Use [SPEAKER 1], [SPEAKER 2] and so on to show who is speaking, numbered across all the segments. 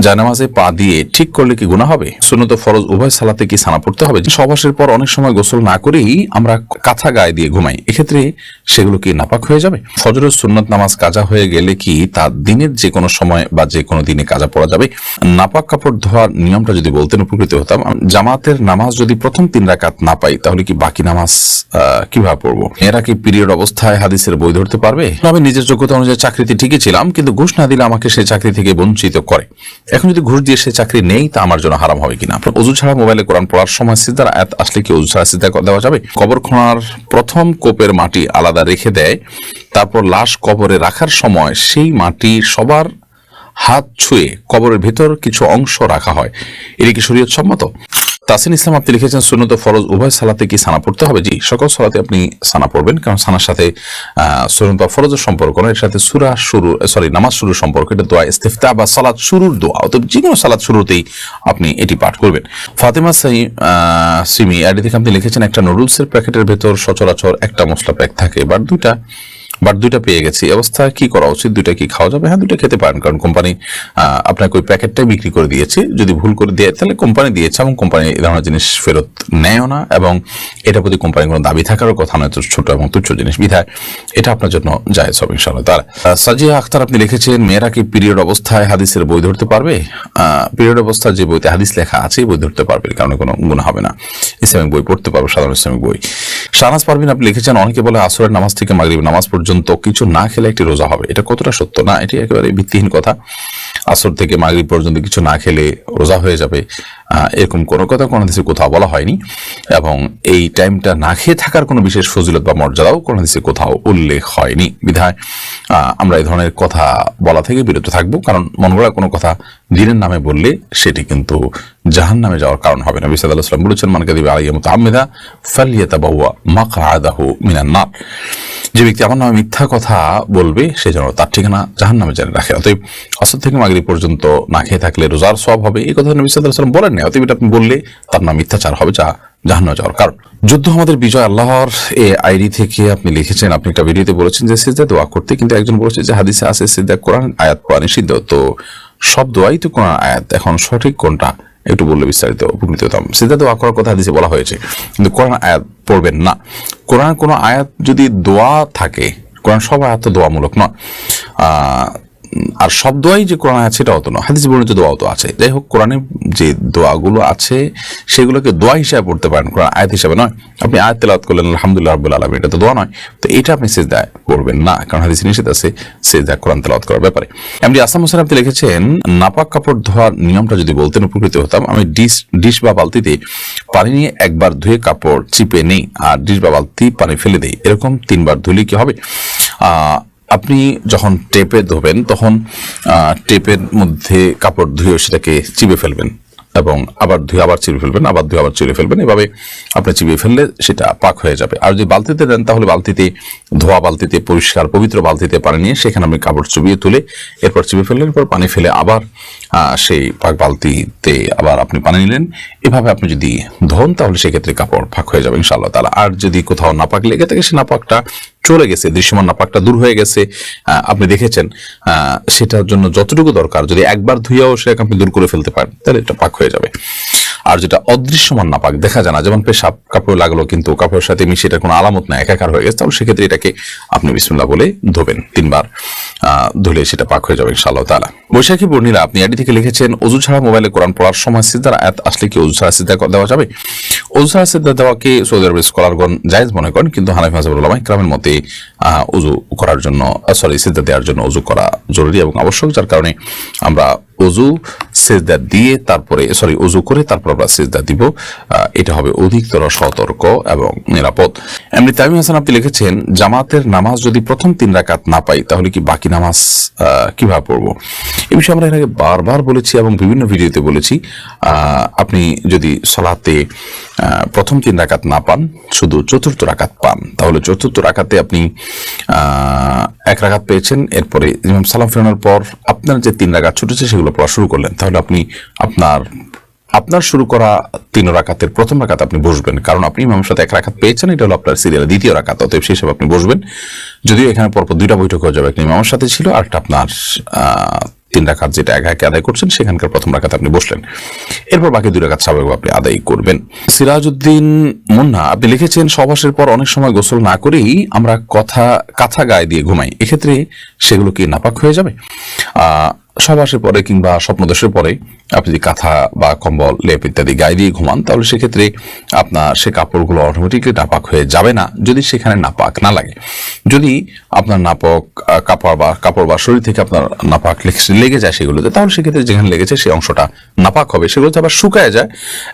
[SPEAKER 1] জানামাজে পা দিয়ে ঠিক করলে কি গুনাহ হবে? সুন্নত ফরজ উভয় সালাতে কি সানা পড়তে হবে? সহবাসের পর অনেক সময় গোসল না করেই আমরা কাঁথা গায়ে দিয়ে ঘুমাই, এক্ষেত্রে সেগুলো কি নাপাক হয়ে যাবে? ফজরের সুন্নত নামাজ কাজা হয়ে গেলে কি তার দিনের যে কোনো সময় বা যে কোনো দিনে কাজা পড়া যাবে? নাপাক কাপড় ধোয়ার নিয়মটা যদি বলতেন উপকৃত হতাম। জামাতের নামাজ যদি প্রথম 3 রাকাত না পাই তাহলে কি বাকি নামাজ কিভাবে পড়বো? এরা কি পিরিয়ড অবস্থায় হাদিসের বই ধরতে পারবে? আমি নিজের যোগ্যতা অনুযায়ী চাকরিতে ঠিকই ছিলাম, কিন্তু ঘুষ না দিলে আমাকে সেই চাকরি থেকে বঞ্চিত করে। এখন যদি ঘুষ দিয়ে সে চাকরি নেই তা আমার জন্য হারাম হবে কিনা? ওযু ছাড়া মোবাইলে কোরআন পড়ার সময় সিজদার আয়াত আসলে কি ওযু ছাড়া সিজদা দেওয়া যাবে? কবর খোঁড়ার প্রথম কোপের মাটি আলাদা রেখে দেয়, তারপর লাশ কবরে রাখার সময় সেই মাটি সবার হাত ছুঁয়ে কবরের ভেতর কিছু অংশ রাখা হয়, এটা কি শরীয়ত সম্মত? তাসিন ইসলাম আপনি লিখেছেন সুন্নত ফরজ উভয় সালাতে কি সানা পড়তে হবে? জি, সকল সালাতে আপনি সানা পড়বেন, কারণ সানার সাথে সুন্নত বা ফরজের সম্পর্ক নয়, এর সাথে নামাজ শুরুর সম্পর্ক। এটা দোয়া ইস্তিফতা বা সালাত শুরুর দোয়া, অতএব যে কোনো সালাত শুরুতেই আপনি এটি পাঠ করবেন। ফাতেমা সিমি আইডি থেকে আপনি লিখেছেন একটা নুডলসের প্যাকেটের ভেতর সচরাচর একটা মশলা প্যাক থাকে, বাট দুইটা পেয়ে গেছি, অবস্থায় কি করা উচিত? দুইটা কি খাওয়া যাবে? হ্যাঁ, দুইটা খেতে পারেন, কারণ কোম্পানি আপনাকে ওই প্যাকেটটাই বিক্রি করে দিয়েছে। যদি ভুল করে দেয় তাহলে কোম্পানি দিয়েছে, এবং কোম্পানি এই ধরনের জিনিস ফেরত নেয়ও না, এবং এটার প্রতি কোম্পানির কোনো দাবি থাকারও কথা নয়, ছোট এবং তুচ্ছ জিনিস বিধায় এটা আপনার জন্য জায়েজ হবে ইনশাআল্লাহ। তার সাজিয়া আখতার আপনি লিখেছেন মেয়েরা কি পিরিয়ড অবস্থায় হাদিসের বই ধরতে পারবে? পিরিয়ড অবস্থায় যে বইতে হাদিস লেখা আছে বই ধরতে পারবে, কারণ কোনো গুনাহ হবে না, ইসলামিক বই পড়তে পারবে, সাধারণ ইসলামিক বই। শাহনাজ পারভিন আপনি লিখেছেন অনেকে বলে আসরের নামাজ থেকে মাগরিব নামাজ পর্যন্ত কিছু না খেলে একটি রোজা হবে, এটা কতটা সত্য? না, এটি একেবারে ভিত্তিহীন কথা। আসর থেকে মাগরিব পর্যন্ত কিছু না খেলে রোজা হয়ে যাবে, এরকম কোনো কথা কোনো হাদিসে কোথাও বলা হয়নি, এবং এই টাইমটা না খেয়ে থাকার কোনো বিশেষ ফজিলত বা মর্যাদাও কোনো হাদিসে কোথাও উল্লেখ হয়নি, বিধায় আমরা এই ধরনের কথা বলা থেকে বিরত থাকবো, কারণ মন গড়া কোনো কথা দিনের নামে বললে সেটি কিন্তু জাহান্নামে যাওয়ার কারণ হবে। নবী সাল্লাল্লাহু আলাইহি ওয়াসাল্লাম বলেছেন মান কাযিবা আলাইয়া মুতাআম্মিদা ফালইয়াতাবাওয়া মাকআদাহু মিনান নার, যে ব্যক্তি আমার নামে মিথ্যা কথা বলবে সে যেন তার ঠিকানা জাহান্নামে জেনে রাখে। অতএব আসর থেকে মাগরিব পর্যন্ত না খেয়ে থাকলে রোজার সওয়াব হবে, এই কথা নবী সাল্লাল্লাহু আলাইহি ওয়াসাল্লাম বলেন না। অতএব এটা আপনি বললে তার নাম মিথ্যাচার হবে, যা জাহান্নামে যাওয়ার কারণ। যুদ্ধ আমাদের বিজয় আল্লাহর এই আইডি থেকে আপনি লিখেছেন, আপনি একটা ভিডিওতে বলেছেন যে সিজদা দোয়া করতে, কিন্তু একজন বলেছে যে হাদিসে আছে সিজদা কোরআন আয়াত পড়া নিষিদ্ধ, তো সব দোয়াই তো কোরআন আয়াত, এখন সঠিক কোনটা একটু বললে বিস্তারিত উপকৃত হতাম। সিজদা দোয়া করার কথা হাদিসে বলা হয়েছে, কিন্তু কোরআন আয়াত পড়বেন না। কোরআন কোনো আয়াত যদি দোয়া থাকে, কোরআন সব আয়াত তো দোয়ামূলক নয়, আর সব দোয়াই যে কোরআন আছে সেটাও তো নয়, হাদিসে বর্ণিত দোয়াও তো আছে। যাই হোক, কোরআনে যে দোয়াগুলো আছে সেগুলোকে দোয়া হিসাবে পড়তে পারেন, কোরআন আয়াত হিসাবে নয়। আপনি আয়াত তেলাওয়াত করলেন আলহামদুলিল্লাহ রাব্বিল আলামিন, এটা তো দোয়া নয়, তো এটা আপনি সিজদায় পড়বেন না, কারণ হাদিসে নিষেধ আছে সিজদায় কোরআন তেলাওয়াত করার ব্যাপারে। এমডি আসাম হোসেন আপনি লিখেছেন নাপাক কাপড় ধোয়ার নিয়মটা যদি বলতেন উপকৃত হতাম। আমি ডিশ বা বালতিতে পানি নিয়ে একবার ধুয়ে কাপড় চিপে নেই, আর ডিশ বা বালতি পানি ফেলে দেই, এরকম 3 বার ধুলে কি হবে? আপনি যখন টেপে ধোবেন তখন টেপের মধ্যে কাপড় ধুয়ে সেটাকে চিপে ফেলবেন, এবং আবার ধুয়ে আবার চিপে ফেলবেন, আবার ধুয়ে আবার চিপে ফেলবেন, এভাবে আপনি চিপে ফেললে সেটা পাক হয়ে যাবে। আর যদি বালতিতে দেন তাহলে বালতিতে ধোয়া বালতিতে পরিষ্কার পবিত্র বালতিতে পানি নিয়ে সেখানে আপনি কাপড় চুবিয়ে তুলে এরপর চিপে ফেললেন, এরপর পানি ফেলে আবার সেই পাক বালতিতে আবার আপনি পানি নিলেন, এভাবে আপনি যদি ধোন তাহলে সেক্ষেত্রে কাপড় পাক হয়ে যাবে ইনশাআল্লাহ তাআলা। আর যদি কোথাও নাপাক লেগে থাকে, সে নাপাকটা চলে গেছে, দৃশ্যমান নাপাকটা দূর হয়ে গেছে, আপনি দেখেছেন, সেটার জন্য যতটুকু দরকার যদি একবার ধুয়েও সেটাকে আপনি দূর করে ফেলতে পারেন তাহলে এটা পাক হয়ে যাবে। আর যেটা অদৃশ্যমান নাপাক, দেখা যায় না, যেমন পেশাব কাপড় লাগলো কিন্তু কাপড়ের সাথে মিশে এটার কোনো আলামত নাই, একাকার হয়ে গেছে, তাহলে সেক্ষেত্রে এটাকে আপনি বিসমিল্লাহ বলে ধোবেন, 3 বার ধুলে সেটা পাক হয়ে যাবে ইনশাআল্লাহ তাআলা। বৈশাখী বর্ণিলা আপনি আইডি থেকে লিখেছেন ওযু ছাড়া মোবাইলে কোরআন পড়ার সময় সিজদার আয়াত আসলে কি ওযু ছাড়া সিজদা দেওয়া যাবে? ওযু ছাড়া সিজদা দেওয়াকে সৌদি আরবের স্কলারগণ জায়েজ মনে করেন, কিন্তু হানাফি মাযহাবের উলামা ইকরামের মতে ওযু করার জন্য সিজদা দেওয়ার জন্য ওযু করা জরুরি এবং আবশ্যক, যার কারণে আমরা ওযু সিজদা দিয়ে তারপরে ওযু করে তারপর আমরা সিজদা দিব, এটা হবে অধিকতর সতর্ক এবং নিরাপদ। এমনি তামিম হাসান আপনি লিখেছেন জামাতের নামাজ যদি প্রথম 3 রাকাত না পাই তাহলে কি বাকি নামাজ কিভাবে পড়বো? এই বিষয়ে আমরা এর আগে বারবার বলেছি এবং বিভিন্ন ভিডিওতে বলেছি, আপনি যদি সালাতে প্রথম 3 রাকাত না পান, শুধু চতুর্থ রাকাত পান, তাহলে চতুর্থ রাকাতে আপনি 1 রাকাত পেয়েছেন, এরপরে ইমাম সালাম ফেরানোর পর আপনার যে 3 রাকাত ছুটেছে সেগুলো পড়া শুরু করলেন, তাহলে আপনি আপনার শুরু করা 3 রাকাতের প্রথম রাকাত আপনি বসবেন, কারণ আপনি ইমামের সাথে 1 রাকাত পেয়েছেন, এটা হলো আপনার সিরিয়ালের 2য় রাকাত, অতএব সেই হিসাবে আপনি বসবেন। যদিও এখানে পরপর 2টা বৈঠক হয়ে যাবে, একটা ইমামের সাথে ছিল আর একটা আপনার 3 রাকাত যেটা একা একা আদায় করছেন সেখানকার প্রথম রাকাত আপনি বসলেন, এরপর বাকি 2 রাকাত স্বাভাবিক আপনি আদায় করবেন। সিরাজউদ্দিন মুন্না আপনি লিখেছেন সহবাসের পর অনেক সময় গোসল না করেই আমরা কাঁথা গায়ে দিয়ে ঘুমাই, এক্ষেত্রে সেগুলো কি নাপাক হয়ে যাবে? সহবাসের পরে কিংবা স্বপ্নদোষের পরে আপনি যদি কাঁথা বা কম্বল লেপ ইত্যাদি গায়ে দিয়ে ঘুমান তাহলে সেক্ষেত্রে আপনার সে কাপড়গুলো অটোমেটিকলি নাপাক হয়ে যাবে না যদি সেখানে নাপাক না লাগে। যদি আপনার নাপাক কাপড় বা শরীর থেকে আপনার নাপাক লেগে যায় সেগুলোতে, তাহলে সেক্ষেত্রে যেখানে লেগেছে সেই অংশটা নাপাক হবে, সেগুলোতে আবার শুকায় যায়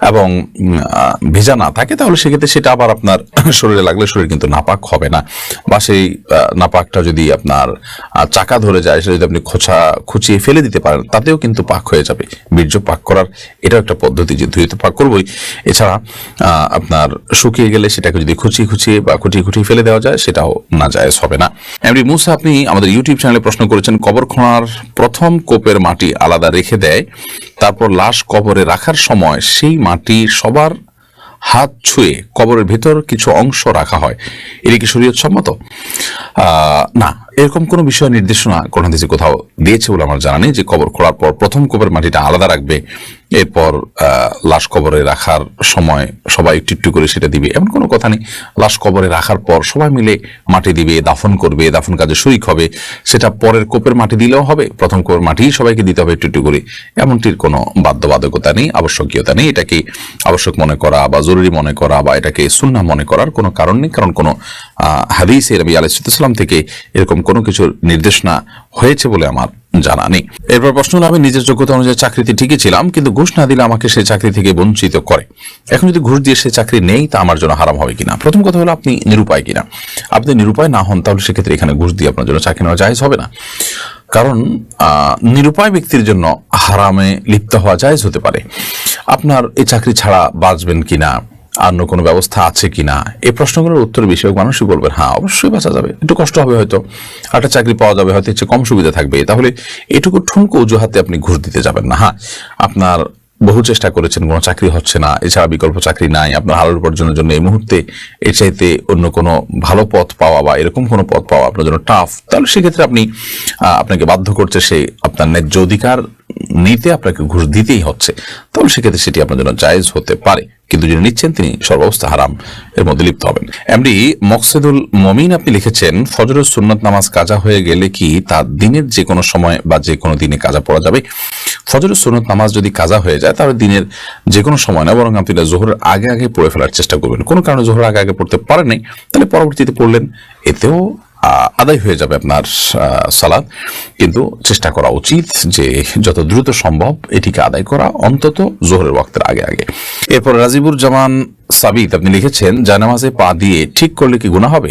[SPEAKER 1] এবং ভেজা না থাকে, তাহলে সেক্ষেত্রে সেটা আবার আপনার শরীরে লাগলে শরীর কিন্তু নাপাক হবে না। বা সেই নাপাকটা যদি আপনার চাকা ধরে যায় সেটা যদি আপনি খুঁচিয়ে ফেলে দিতে পারেন তাতেও কিন্তু পাক হয়ে যাবে। বীর্য পাক করার এটাও একটা পদ্ধতি, যে ধুয়ে তো পাক করবোই, এছাড়া আপনার শুকিয়ে গেলে সেটাকে যদি খুঁচিয়ে বা খুঁটিয়ে ফেলে দেওয়া যায় সেটাও নাজায়েজ হবে না। এমনি মুসা আপনি আমাদের ইউটিউব চ্যানেলে প্রশ্ন করেছেন কবর খোঁড়ার প্রথম কোপের মাটি আলাদা রেখে দেয়, তারপর লাশ কবরে রাখার সময় সেই মাটি সবার হাত ছুঁয়ে কবরের ভেতর কিছু অংশ রাখা হয়, এটা কি শরীয়ত সম্মত? না, এরকম কোনো বিষয় নির্দেশনা কোন হাদিসে কোথাও দিয়েছে বলে আমার জানা নেই যে কবর খোঁড়ার পর প্রথম কোপের মাটিটা আলাদা রাখবে, এরপর লাশ কবরে রাখার সময় সবাই একটু করে সেটা দিবে, এমন কোনো কথা নেই। লাশ কবরে রাখার পর সবাই মিলে মাটি দিবে, দাফন করবে, দাফন কাজে শরীক হবে, সেটা পরের কোপের মাটি দিলেও হবে, প্রথম কোপের মাটি সবাইকে দিতে হবে একটু করে, এমনটির কোনো বাধ্যবাধকতা নেই, আবশ্যকীয়তা নেই। এটাকে আবশ্যক মনে করা বা জরুরি মনে করা বা এটাকে সুন্নাহ মনে করার কোনো কারণ নেই, কারণ কোনো হাদিসে নবী আলাইহিস সালাম থেকে এরকম কোনো কিছুর নির্দেশনা হয়েছে বলে আমার জানা নেই। এরপর প্রশ্ন হলো, আমি নিজের যোগ্যতা অনুযায়ী চাকরিতে ঠিকই ছিলাম, কিন্তু ঘুষ না দিলে আমাকে সেই চাকরি থেকে বঞ্চিত করে, এখন যদি ঘুষ দিয়ে সে চাকরি নেই তা আমার জন্য হারাম হবে কিনা? প্রথম কথা হলো আপনি নিরুপায় কিনা। আপনি নিরুপায় না হন তাহলে সেক্ষেত্রে এখানে ঘুষ দিয়ে আপনার জন্য চাকরি নেওয়া জায়েজ হবে না, কারণ নিরুপায় ব্যক্তির জন্য হারামে লিপ্ত হওয়া জায়েজ হতে পারে। আপনার এই চাকরি ছাড়া বাঁচবেন কিনা, অন্য কোনো ব্যবস্থা আছে কিনা, এই প্রশ্নগুলোর উত্তর বেশিরভাগ মানুষই বলবেন হ্যাঁ অবশ্যই বাঁচা যাবে, একটু কষ্ট হবে হয়তো, একটা চাকরি পাওয়া যাবে হয়তো, একটু কম সুবিধা থাকবে, তাহলে এটুকু ঠুনকো অজুহাতে আপনি ঘুষ দিতে যাবেন না। হ্যাঁ, আপনার বহু চেষ্টা করেছেন, কোনো চাকরি হচ্ছে না, এছাড়া বিকল্প চাকরি নাই, আপনার হালাল উপার্জনের জন্য এই মুহূর্তে এর চাইতে অন্য কোনো ভালো পথ পাওয়া বা এরকম কোনো পথ পাওয়া আপনার জন্য টাফ, তাহলে সেক্ষেত্রে আপনাকে বাধ্য করছে সে আপনার ন্যায্য অধিকার নিতে আপনাকে ঘুষ দিতেই হচ্ছে, তাহলে সেক্ষেত্রে সেটি আপনার জন্য জায়েজ হতে পারে, কিন্তু যিনি নিচ্ছেন তিনি সর্বাবস্থা হারাম এর মধ্যে লিপ্ত হবেন। এমডি মকসেদুল মমিন আপনি লিখেছেন ফজরের সুন্নাত নামাজ কাজা হয়ে গেলে কি তার দিনের যে কোনো সময় বা যে কোনো দিনে কাজা পড়া যাবে? ফজরের সুন্নাত নামাজ যদি কাজা হয়ে যায় তাহলে দিনের যে কোনো সময় না, বরং আপনি জোহরের আগে পড়ে ফেলার চেষ্টা করবেন। কোনো কারণে জোহরের আগে পড়তে পারেন নাই তাহলে পরবর্তীতে পড়লেন, এতেও আদায় হয়ে যাবে আপনার সালাত, কিন্তু চেষ্টা করা উচিত যে যত দ্রুত সম্ভব এটিকে আদায় করা, অন্তত জোহরের ওয়াক্তের আগে। এরপর রাজিবুর জামান সাবিত আপনি লিখেছেন জানামাজে পা দিয়ে ঠিক করলে কি গুনাহ হবে?